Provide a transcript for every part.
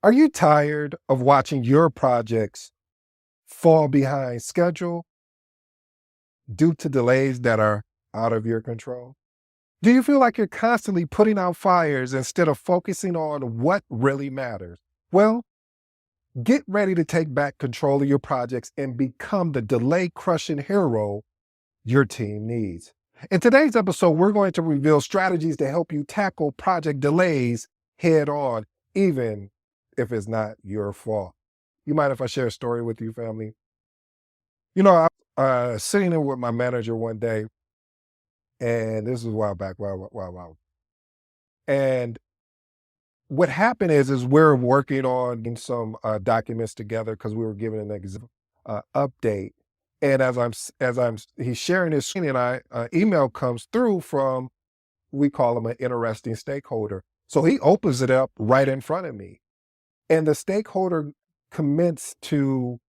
Are you tired of watching your projects fall behind schedule due to delays that are out of your control? Do you feel like you're constantly putting out fires instead of focusing on what really matters? Well, get ready to take back control of your projects and become the delay crushing hero your team needs. In today's episode, we're going to reveal strategies to help you tackle project delays head on, even if it's not your fault. You mind if I share a story with you, family? I sitting there with my manager one day, and this is a while back, wow. And what happened is we're working on some documents together because we were given an update. And he's sharing his screen, and email comes through from, we call him an interesting stakeholder. So he opens it up right in front of me, and the stakeholder commenced to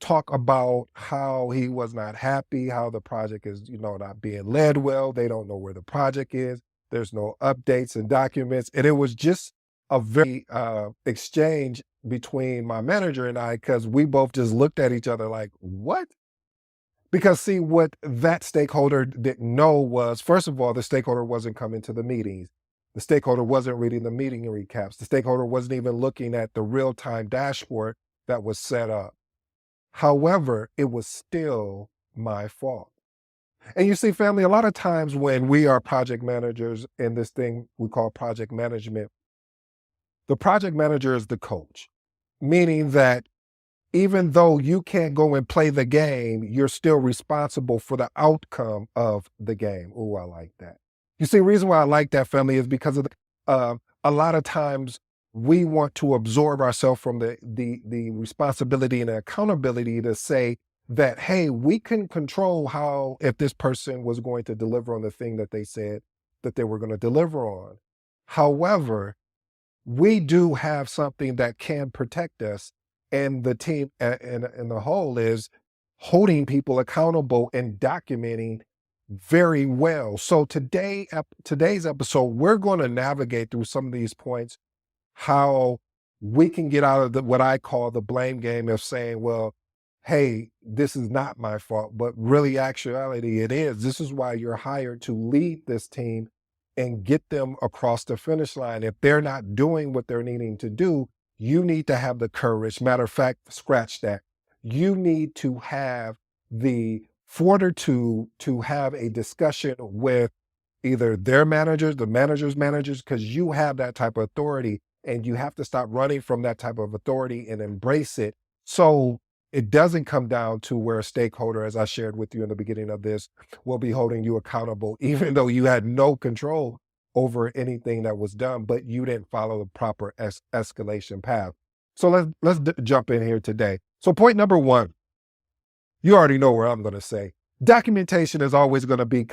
talk about how he was not happy, how the project is, not being led well. They don't know where the project is. There's no updates and documents. And it was just a very exchange between my manager and I, because we both just looked at each other like, what? Because see, what that stakeholder didn't know was, first of all, the stakeholder wasn't coming to the meetings. The stakeholder wasn't reading the meeting recaps. The stakeholder wasn't even looking at the real-time dashboard that was set up. However, it was still my fault. And you see, family, a lot of times when we are project managers in this thing we call project management, the project manager is the coach, meaning that even though you can't go and play the game, you're still responsible for the outcome of the game. Oh, I like that. You see, the reason why I like that, family, is because of a lot of times we want to absorb ourselves from the responsibility and the accountability to say that, hey, we can control how, if this person was going to deliver on the thing that they said that they were going to deliver on. However, we do have something that can protect us, and the team and the whole is holding people accountable and documenting very well. So today's episode, we're going to navigate through some of these points, how we can get out of what I call the blame game of saying, well, hey, this is not my fault, but really actuality it is. This is why you're hired, to lead this team and get them across the finish line. If they're not doing what they're needing to do, you need to have the courage. Matter of fact, scratch that. You need to have the fortitude to have a discussion with either their managers, the managers' managers, because you have that type of authority, and you have to stop running from that type of authority and embrace it. So it doesn't come down to where a stakeholder, as I shared with you in the beginning of this, will be holding you accountable, even though you had no control over anything that was done, but you didn't follow the proper escalation path. So let's jump in here today. So point number one, you already know where I'm going to say. Documentation is always going to be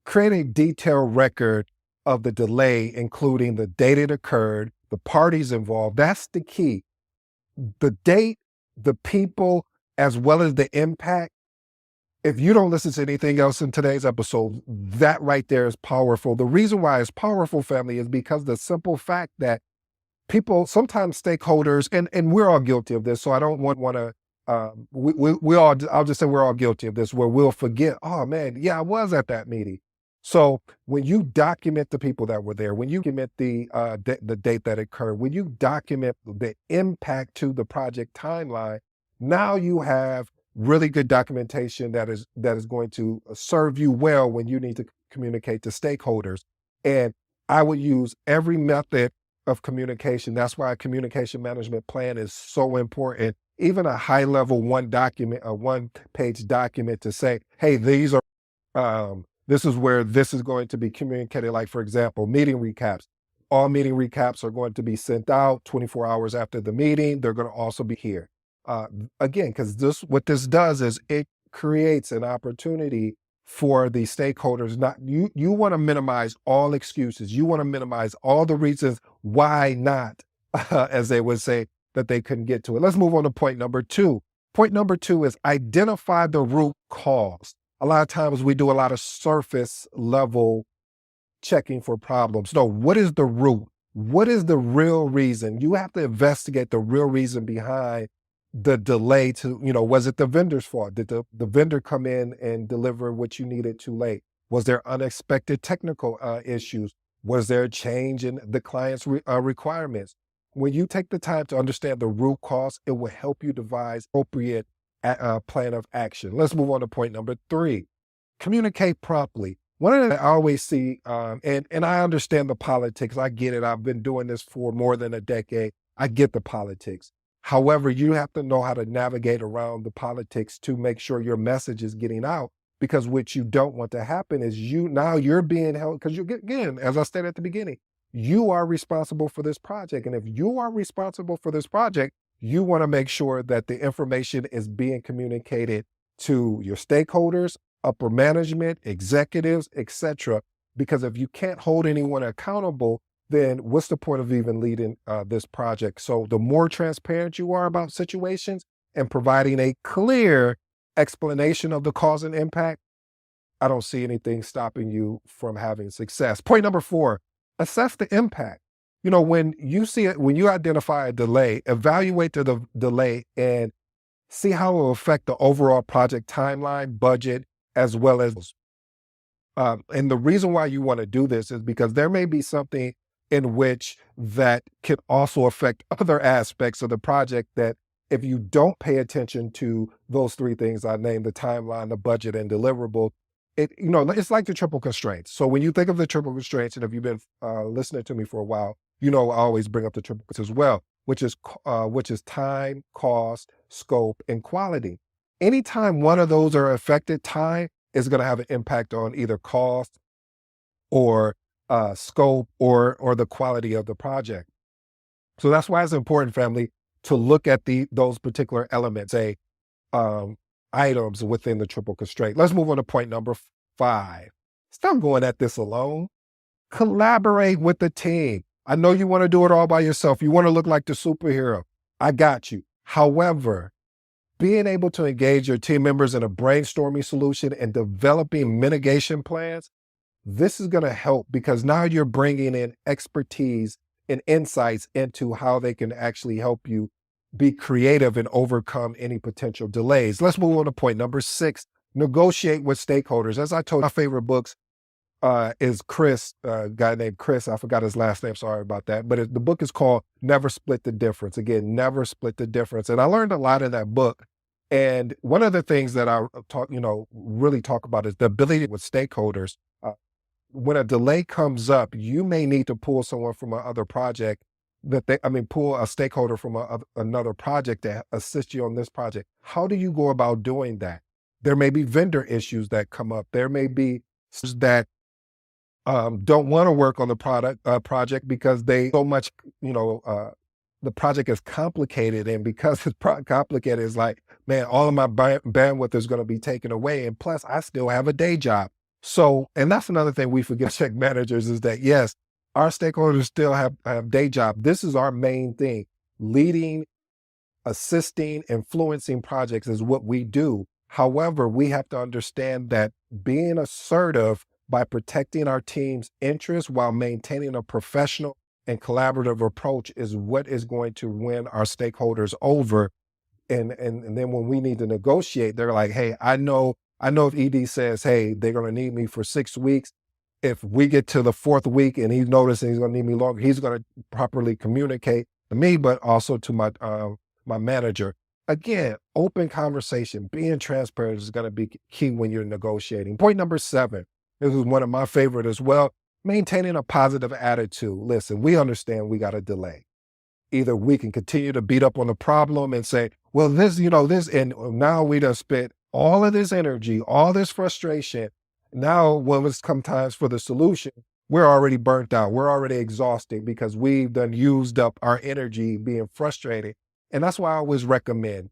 create a detailed record of the delay, including the date it occurred, the parties involved. That's the key. The date, the people, as well as the impact. If you don't listen to anything else in today's episode, that right there is powerful. The reason why it's powerful, family, is because the simple fact that people, sometimes stakeholders, and we're all guilty of this, so I don't want to, we all, I'll just say we're all guilty of this, where we'll forget, oh man, yeah, I was at that meeting. So when you document the people that were there, when you document the date that occurred, when you document the impact to the project timeline, now you have really good documentation that is going to serve you well when you need to communicate to stakeholders. And I would use every method of communication. That's why a communication management plan is so important. Even a high level one-page document to say, hey, these are this is where this is going to be communicated. Like, for example, meeting recaps. All meeting recaps are going to be sent out 24 hours after the meeting. They're going to also be here. Again, because what this does is it creates an opportunity for the stakeholders. Not you want to minimize all excuses. You want to minimize all the reasons why not, as they would say, that they couldn't get to it. Let's move on to point number two. Point number two is identify the root cause. A lot of times we do a lot of surface level checking for problems. No, what is the root? What is the real reason? You have to investigate the real reason behind the delay to, was it the vendor's fault? Did the vendor come in and deliver what you needed too late? Was there unexpected technical issues? Was there a change in the client's requirements? When you take the time to understand the root cause, it will help you devise appropriate plan of action. Let's move on to point number 3. Communicate promptly. One of the I always see, and I understand the politics. I get it. I've been doing this for more than a decade. I get the politics. However, you have to know how to navigate around the politics to make sure your message is getting out. Because what you don't want to happen is you're being held, because you again, as I stated at the beginning, you are responsible for this project. And if you are responsible for this project, you want to make sure that the information is being communicated to your stakeholders, upper management, executives, etc. Because if you can't hold anyone accountable, then what's the point of even leading this project? So the more transparent you are about situations and providing a clear explanation of the cause and impact, I don't see anything stopping you from having success. Point number 4, assess the impact. When you see it, when you identify a delay, evaluate the delay and see how it will affect the overall project timeline, budget, as well as and the reason why you want to do this is because there may be something in which that can also affect other aspects of the project that if you don't pay attention to those 3 things I named, the timeline, the budget, and deliverable, it's like the triple constraints. So when you think of the triple constraints, and if you've been listening to me for a while, I always bring up the triple constraints as well, which is time, cost, scope, and quality. Anytime one of those are affected, time is going to have an impact on either cost or scope or the quality of the project. So that's why it's important, family, to look at those particular elements, items within the triple constraint. Let's move on to point number 5. Stop going at this alone. Collaborate with the team. I know you want to do it all by yourself. You want to look like the superhero. I got you. However, being able to engage your team members in a brainstorming solution and developing mitigation plans, this is going to help because now you're bringing in expertise and insights into how they can actually help you be creative and overcome any potential delays. Let's move on to point number 6, negotiate with stakeholders. As I told you, my favorite books is Chris, a guy named Chris. I forgot his last name. Sorry about that. But the book is called Never Split the Difference. Again, Never Split the Difference. And I learned a lot in that book. And one of the things that I really talk about is the ability with stakeholders. When a delay comes up, you may need to pull someone from another project pull a stakeholder from another project to assist you on this project. How do you go about doing that? There may be vendor issues that come up. There may be that don't want to work on the project because they so much, the project is complicated. And because it's complicated, it's like, man, all of my bandwidth is going to be taken away. And plus I still have a day job. So, and that's another thing we forget, check managers, is that yes, our stakeholders still have day job. This is our main thing. Leading, assisting, influencing projects is what we do. However, we have to understand that being assertive by protecting our team's interests while maintaining a professional and collaborative approach is what is going to win our stakeholders over. And then when we need to negotiate, they're like, hey, I know if ED says, hey, they're going to need me for 6 weeks. If we get to the 4th week and he's noticing he's going to need me longer, he's going to properly communicate to me, but also to my manager. Again, open conversation, being transparent is going to be key when you're negotiating. Point number 7, this is one of my favorite as well, maintaining a positive attitude. Listen, we understand we got a delay. Either we can continue to beat up on the problem and say, well, this, and now we done spent all of this energy, all this frustration. Now, when it's come times for the solution, we're already burnt out. We're already exhausted because we've done used up our energy being frustrated. And that's why I always recommend,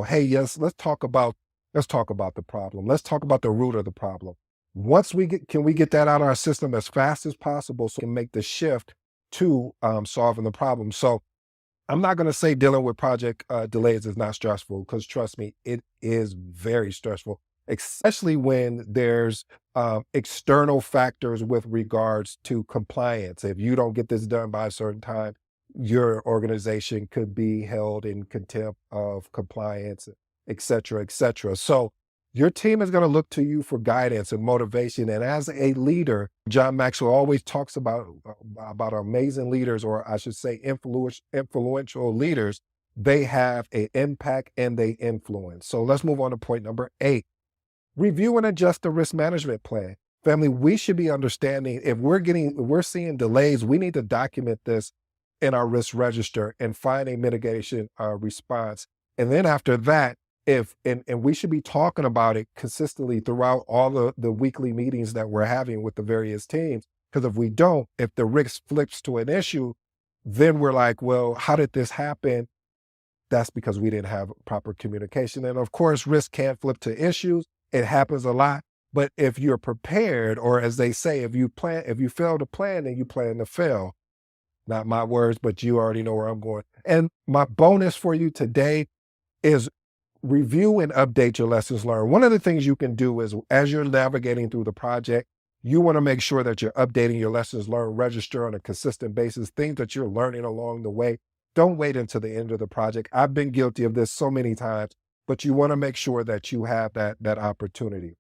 hey, yes, let's talk about the problem. Let's talk about the root of the problem. Once can we get that out of our system as fast as possible so we can make the shift to solving the problem. So I'm not going to say dealing with project delays is not stressful, because trust me, it is very stressful. especially when there's external factors with regards to compliance. If you don't get this done by a certain time, your organization could be held in contempt of compliance, et cetera, et cetera. So your team is going to look to you for guidance and motivation. And as a leader, John Maxwell always talks about amazing leaders, or I should say influential leaders. They have an impact and they influence. So let's move on to point number 8. Review and adjust the risk management plan. Family, we should be understanding if we're seeing delays, we need to document this in our risk register and find a mitigation response. And then after that, and we should be talking about it consistently throughout all the weekly meetings that we're having with the various teams. Because if we don't, if the risk flips to an issue, then we're like, well, how did this happen? That's because we didn't have proper communication. And of course, risk can flip to issues. It happens a lot. But if you're prepared, or as they say, if you fail to plan, then you plan to fail. Not my words, but you already know where I'm going. And my bonus for you today is review and update your lessons learned. One of the things you can do is, as you're navigating through the project, you want to make sure that you're updating your lessons learned register on a consistent basis, things that you're learning along the way. Don't wait until the end of the project. I've been guilty of this so many times, but you want to make sure that you have that opportunity.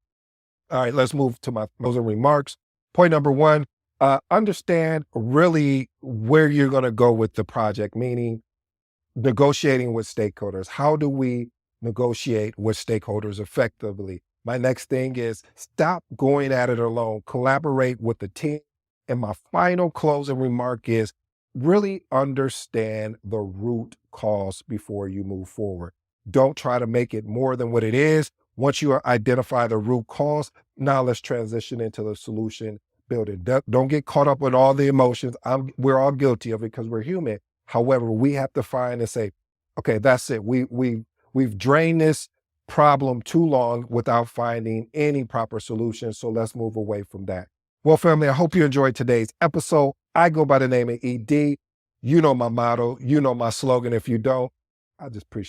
All right, let's move to my closing remarks. Point number 1, understand really where you're going to go with the project, meaning negotiating with stakeholders. How do we negotiate with stakeholders effectively? My next thing is stop going at it alone, collaborate with the team. And my final closing remark is really understand the root cause before you move forward. Don't try to make it more than what it is. Once you identify the root cause, now let's transition into the solution building. Don't get caught up with all the emotions. We're all guilty of it because we're human. However, we have to find and say, okay, that's it. We've drained this problem too long without finding any proper solution. So let's move away from that. Well, family, I hope you enjoyed today's episode. I go by the name of ED. You know my motto. You know my slogan. If you don't, I just appreciate